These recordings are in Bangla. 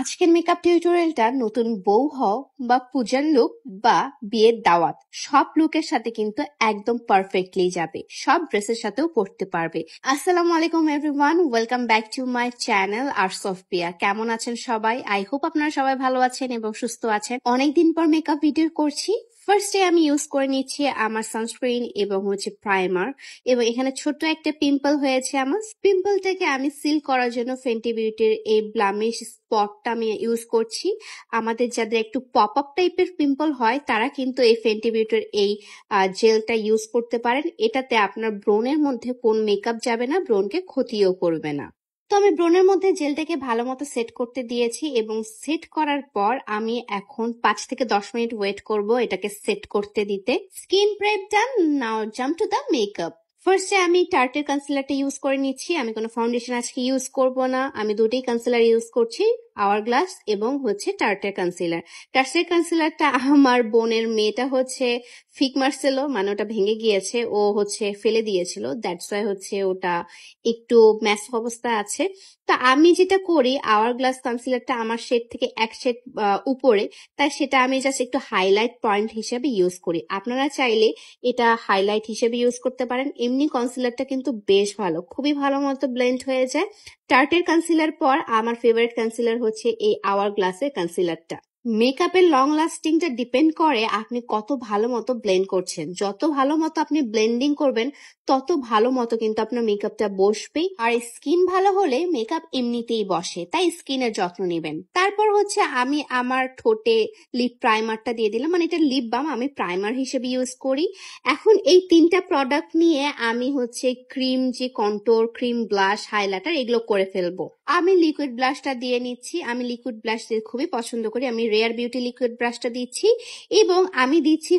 আজকের মেকআপ টিউটোরিয়ালটা নতুন বউ হও বা পূজার লুক বা বিয়ের দাওয়াত সব লুকের সাথে কিন্তু একদম পারফেক্টলি যাবে। সব ড্রেসের সাথেও পরতে পারবে। আসসালামু আলাইকুম everyone, welcome back to my channel arts of Piya. কেমন আছেন সবাই? আই হোপ আপনারা সবাই ভালো আছেন এবং সুস্থ আছেন। অনেকদিন পর মেকআপ ভিডিও করছি। ফার্স্টে আমি ইউজ করে নিচ্ছি আমার সানস্ক্রিন এবং প্রাইমার, এবং এখানে ছোট্ট একটা পিম্পল হয়েছে। আমার পিম্পলটাকে আমি সিল করার জন্য ফেন্টি বিউটির এই ব্লামিশ স্পটটা আমি ইউজ করছি। আমাদের যাদের একটু পপ আপ টাইপের পিম্পল হয় তারা কিন্তু এই ফেন্টি বিউটির এই জেলটা ইউজ করতে পারেন। এটাতে আপনার ব্রনের মধ্যে কোন মেকআপ যাবে না, ব্রনকে ক্ষতিও করবে না। তো আমি ব্রনের মধ্যে জেলটাকে ভালো মতো সেট করতে দিয়েছি এবং সেট করার পর আমি এখন 5 থেকে 10 মিনিট ওয়েট করব এটাকে সেট করতে দিতে। Skin prep done, now jump to the makeup. ফার্স্টে আমি টার্টের কনসিলারটা ইউজ করে নিচ্ছি। আমি কোনো ফাউন্ডেশন আজকে ইউজ করব না, আমি দুটোই কনসিলার ইউজ করছি, আওয়ার গ্লাস এবং টার্টের কনসিলার। টার্টের কনসিলারটা আমার বোনের মেয়েটা ফিক মারছিল, মানে ওটা ভেঙে গিয়েছে, ও ফেলে দিয়েছিল, দ্যাটস ওয়াই ওটা একটু ম্যাস অবস্থা আছে। তা আমি যেটা করি, আওয়ার গ্লাস কনসিলারটা আমার শেড থেকে এক শেড উপরে, তাই সেটা আমি জাস্ট একটু হাইলাইট পয়েন্ট হিসেবে ইউজ করি। আপনারা চাইলে এটা হাইলাইট হিসেবে ইউজ করতে পারেন। এমনি কনসিলারটা কিন্তু বেশ ভালো, খুবই ভালো মতো ব্লেন্ড হয়ে যায়। টার্টের কনসিলার পর আমার ফেভারিট কনসিলার এই আওয়ার গ্লাসের কনসিলারটা। মেকআপের লং লাস্টিংটা ডিপেন্ড করে আপনি কত ভালো মতো ব্লেন্ড করছেন। যত ভালো মতো আপনি ব্লেন্ডিং করবেন তত ভালো মতো কিন্তু আপনার মেকআপটা বসবে। আর স্কিন ভালো হলে মেকআপ এমনিতেই বসে, তাই স্কিনের যত্ন নেবেন। তারপর আমি আমার ঠোঁটে লিপ প্রাইমারটা দিয়ে দিলাম, মানে এটা লিপ বাম, আমি প্রাইমার হিসেবে ইউজ করি। এখন এই তিনটা প্রোডাক্ট নিয়ে আমি ক্রিম, যে কন্ট্যুর, ক্রিম, ব্লাশ, হাইলাইটার এগুলো করে ফেলবো। আমি লিকুইড ব্লাশটা দিয়ে নিচ্ছি। আমি লিকুইড ব্লাশ দিয়ে খুবই পছন্দ করি। আমি রেয়ার বিউটি লিকুইড ব্রাশটা দিচ্ছি এবং আমি দিচ্ছি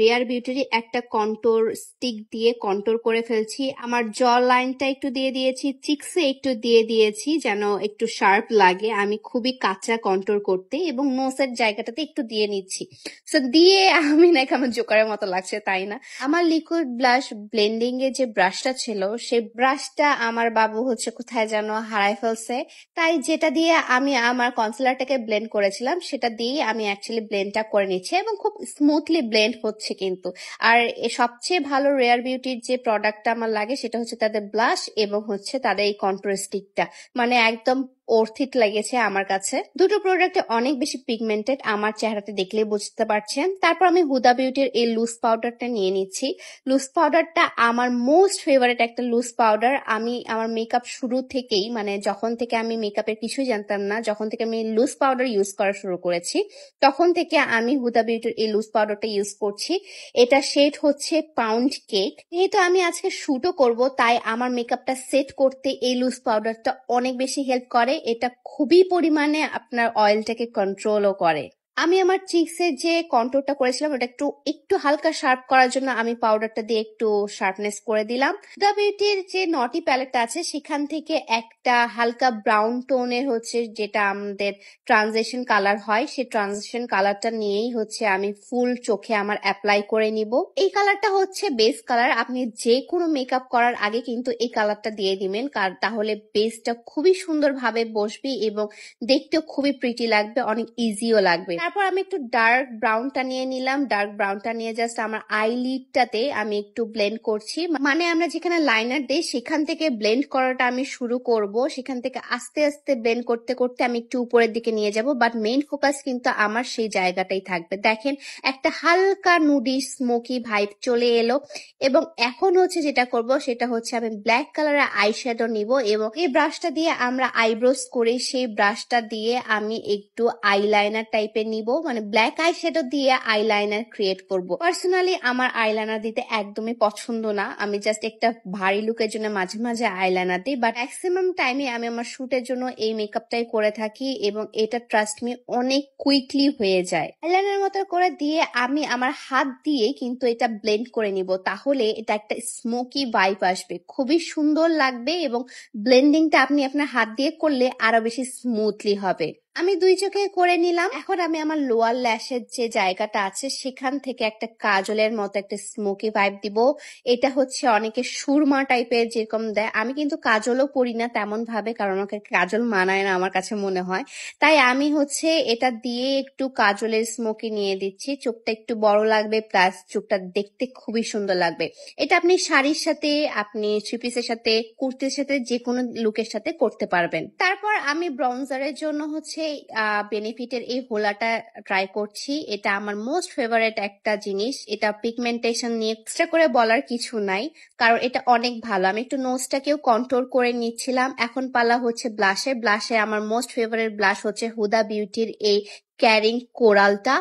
রেয়ার বিউটির একটা কন্ট্যুর স্টিক দিয়ে কন্ট্যুর করে ফেলছি। আমার জ লাইনটা একটু দিয়ে দিয়েছি, চিকসে একটু দিয়ে দিয়েছি যেন একটু শার্প লাগে। আমি খুবই কাঁচা কন্ট্যুর করতে, এবং নোসের জায়গাটাতে একটু দিয়ে নিচ্ছি। সো দিয়ে আমি নাকি আমার জোকারের মতো লাগছে, তাই না? আমার লিকুইড ব্লাশ ব্লেন্ডিং এর যে ব্রাশটা ছিল, সেই ব্রাশটা আমার বাবু কোথায় যেন হারাই ফেলছে, তাই যেটা দিয়ে আমি আমার কনসিলারটাকে ব্লেন্ড করেছিলাম সেটা দিয়ে আমি অ্যাকচুয়ালি ব্লেন্ডটা করে নিচ্ছি এবং খুব স্মুথলি ব্লেন্ড হচ্ছে কিন্তু। আর সবচেয়ে ভালো রেয়ার বিউটির যে প্রোডাক্টটা আমার লাগে সেটা তাদের ব্লাশ এবং তাদের এই কন্ট্যুর স্টিকটা, মানে একদম অর্থিত লেগেছে আমার কাছে। দুটো প্রোডাক্টে অনেক বেশি পিগমেন্টেড, আমার চেহারাতে দেখলেই বুঝতে পারছেন। তারপর আমি হুদা বিউটির এই লুজ পাউডারটা নিয়ে নিচ্ছি। লুজ পাউডারটা আমার মোস্ট ফেভারিট একটা লুজ পাউডার। আমি আমার মেকআপ শুরু থেকেই, মানে যখন থেকে আমি মেকআপের কিছুই জানতাম না, যখন থেকে আমি লুজ পাউডার ইউজ করা শুরু করেছি, তখন থেকে আমি হুদা বিউটির এই লুজ পাউডারটা ইউজ করছি। এটা শেড পাউন্ড কেক। যেহেতু আমি আজকে শুটও করব, তাই আমার মেকআপটা সেট করতে এই লুজ পাউডারটা অনেক বেশি হেল্প করে। এটা খুবই পরিমাণে আপনার অয়েলটাকে কন্ট্রোলও করে। আমি আমার চিক্সের যে কন্ট্যুরটা করেছিলাম ওটা একটু একটু হালকা শার্প করার জন্য আমি পাউডারটা দিয়ে একটু শার্পনেস করে দিলাম। দ্য বিউটির যে নটি প্যালেটটা আছে সেখান থেকে একটা হালকা ব্রাউন টোনের যেটা আমাদের ট্রানজিশন কালার হয়, সেই ট্রানজিশন কালারটা নিয়েই আমি ফুল চোখে আমার অ্যাপ্লাই করে নিব। এই কালারটা বেস কালার। আপনি যে কোনো মেকআপ করার আগে কিন্তু এই কালারটা দিয়ে দিবেন, কারণ তাহলে বেসটা খুবই সুন্দরভাবে বসবে এবং দেখতেও খুবই প্রিটি লাগবে, অনেক ইজিও লাগবে। তারপর আমি একটু ডার্ক ব্রাউনটা নিয়ে নিলাম। ডার্ক ব্রাউনটা নিয়ে জাস্ট আমার আইলিডটাতে আমি একটু ব্লেন্ড করছি, মানে আমরা যেখানে লাইনার দেই সেখান থেকে ব্লেন্ড করাটা আমি শুরু করব। সেখান থেকে আস্তে আস্তে ব্লেন্ড করতে করতে আমি একটু উপরের দিকে নিয়ে যাব, বাট মেইন ফোকাস কিন্তু আমার সেই জায়গাটাই থাকবে। দেখেন একটা হালকা নুডি স্মোকি ভাইব চলে এলো, এবং এখন যেটা করব সেটা আমি ব্ল্যাক কালারের আইশ্যাডো নিব, এবং এই ব্রাশটা দিয়ে আমরা আইব্রোজ করি, সেই ব্রাশটা দিয়ে আমি একটু আইলাইনার টাইপের নিব, মানে ব্ল্যাক আইশ্যাডো দিয়ে আইলাইনার ক্রিয়েট করব। পার্সোনালি আমার আইলাইনার দিতে একদমই পছন্দ না, আমি জাস্ট একটা ভারী লুকের জন্য মাঝে মাঝে আইলাইনার দিই, বাট ম্যাক্সিমাম টাইমে আমি আমার শুটের জন্য এই মেকআপটাই করে থাকি এবং এটা ট্রাস্ট মি অনেক কুইকলি হয়ে যায়। আইলাইনার মতো করে দিয়ে আমি আমার হাত দিয়ে কিন্তু এটা ব্লেন্ড করে নিব, তাহলে এটা একটা স্মোকি ভাইব আসবে, খুবই সুন্দর লাগবে এবং ব্লেন্ডিংটা আপনি আপনার হাত দিয়ে করলে আরো বেশি স্মুথলি হবে। আমি 2 চোখে করে নিলাম। এখন আমি আমার লোয়ার ল্যাশের যে জায়গাটা আছে সেখান থেকে একটা কাজলের মতো একটা স্মোকি ভাইব দিব। এটা হচ্ছে অনেকে সুরমা টাইপের যেরকম দেয়, আমি কিন্তু কাজলও পরি না তেমন ভাবে, কারণ আমাকে কাজল মানায় না আমার কাছে মনে হয়। তাই আমি হচ্ছে এটা দিয়ে একটু কাজলের স্মোকি নিয়ে দিচ্ছি। চোখটা একটু বড় লাগবে, প্লাস চোখটা দেখতে খুবই সুন্দর লাগবে। এটা আপনি শাড়ির সাথে, আপনি থ্রি পিসের সাথে, কুর্তির সাথে, যে কোনো লুকের সাথে করতে পারবেন। তারপর আমি ব্রঞ্জারের জন্য হচ্ছে বেনিফিটের এই হোলাটা ট্রাই করছি। এটা আমার মোস্ট ফেভারিট একটা জিনিস। এটা পিগমেন্টেশন নিয়ে এক্সট্রা করে বলার কিছু নাই, কারণ এটা অনেক ভালো। আমি একটু নোজটাকেও কন্ট্রোল করে নিচ্ছিলাম। এখন পালা হচ্ছে ব্লাশে আমার মোস্ট ফেভারিট ব্লাশ হচ্ছে হুদা বিউটির এই ক্যারিং কোরালটা।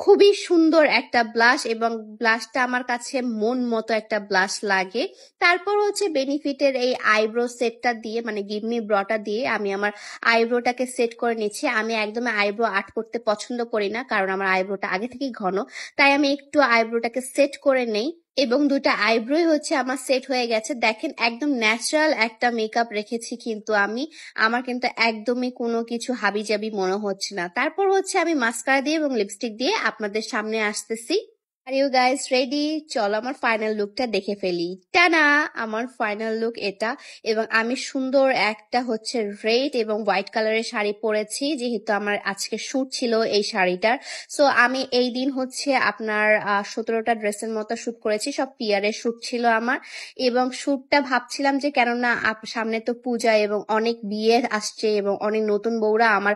খুবই সুন্দর একটা ব্লাশ, এবং ব্লাশটা আমার কাছে মন মতো একটা ব্লাশ লাগে। তারপর হচ্ছে বেনিফিটের এই আইব্রো সেটটা দিয়ে, মানে গিভ মি ব্রটা দিয়ে আমি আমার আইব্রোটাকে সেট করে নিচ্ছি। আমি একদমই আইব্রো আর্ট করতে পছন্দ করি না, কারণ আমার আইব্রোটা আগে থেকেই ঘন। তাই আমি একটু আইব্রোটাকে সেট করে নেই, এবং 2টা আইব্রোই হচ্ছে আমার সেট হয়ে গেছে। দেখেন একদম ন্যাচারাল একটা মেকআপ রেখেছি কিন্তু আমি, আমার কিন্তু একদমই কোনো কিছু হাবিজাবি মনে হচ্ছে না। তারপর হচ্ছে আমি মাস্কারা দিয়ে এবং লিপস্টিক দিয়ে আপনাদের সামনে আসতেছি। Are you guys ready? চলো আমার ফাইনাল লুকটা দেখে ফেলি। টানা! আমার ফাইনাল লুক এটা, এবং আমি সুন্দর একটা হচ্ছে রেড এবং হোয়াইট কালারের শাড়ি পরেছি, যেহেতু আমার আজকে শুট ছিল এই শাড়িটার। সো আমি এই দিন হচ্ছে আপনার 17টা ড্রেসের মতো শুট করেছি, সব পিয়ারের শুট ছিল আমার। এবং শুটটা ভাবছিলাম যে, কেননা সামনে তো পূজা এবং অনেক বিয়ে আসছে এবং অনেক নতুন বউরা আমার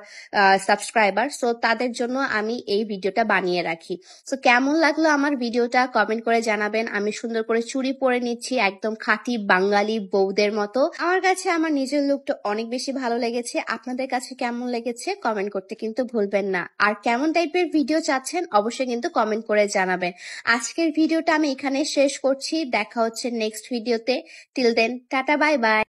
সাবস্ক্রাইবার, সো তাদের জন্য আমি এই ভিডিওটা বানিয়ে রাখি। সো কেমন লাগলো আমার ভিডিওটা কমেন্ট করে জানাবেন। আমি সুন্দর করে চুড়ি পরে নিচ্ছি একদম খাঁটি বাঙালি বউদের মতো। আমার কাছে আমার নিজের লুকটা অনেক বেশি ভালো লেগেছে। আপনাদের কাছে কেমন লেগেছে কমেন্ট করতে কিন্তু ভুলবেন না। আর কেমন টাইপের ভিডিও চাচ্ছেন অবশ্যই কিন্তু কমেন্ট করে জানাবেন। আজকের ভিডিওটা আমি এখানে শেষ করছি। দেখা হচ্ছে নেক্সট ভিডিওতে। Till then tata, bye by.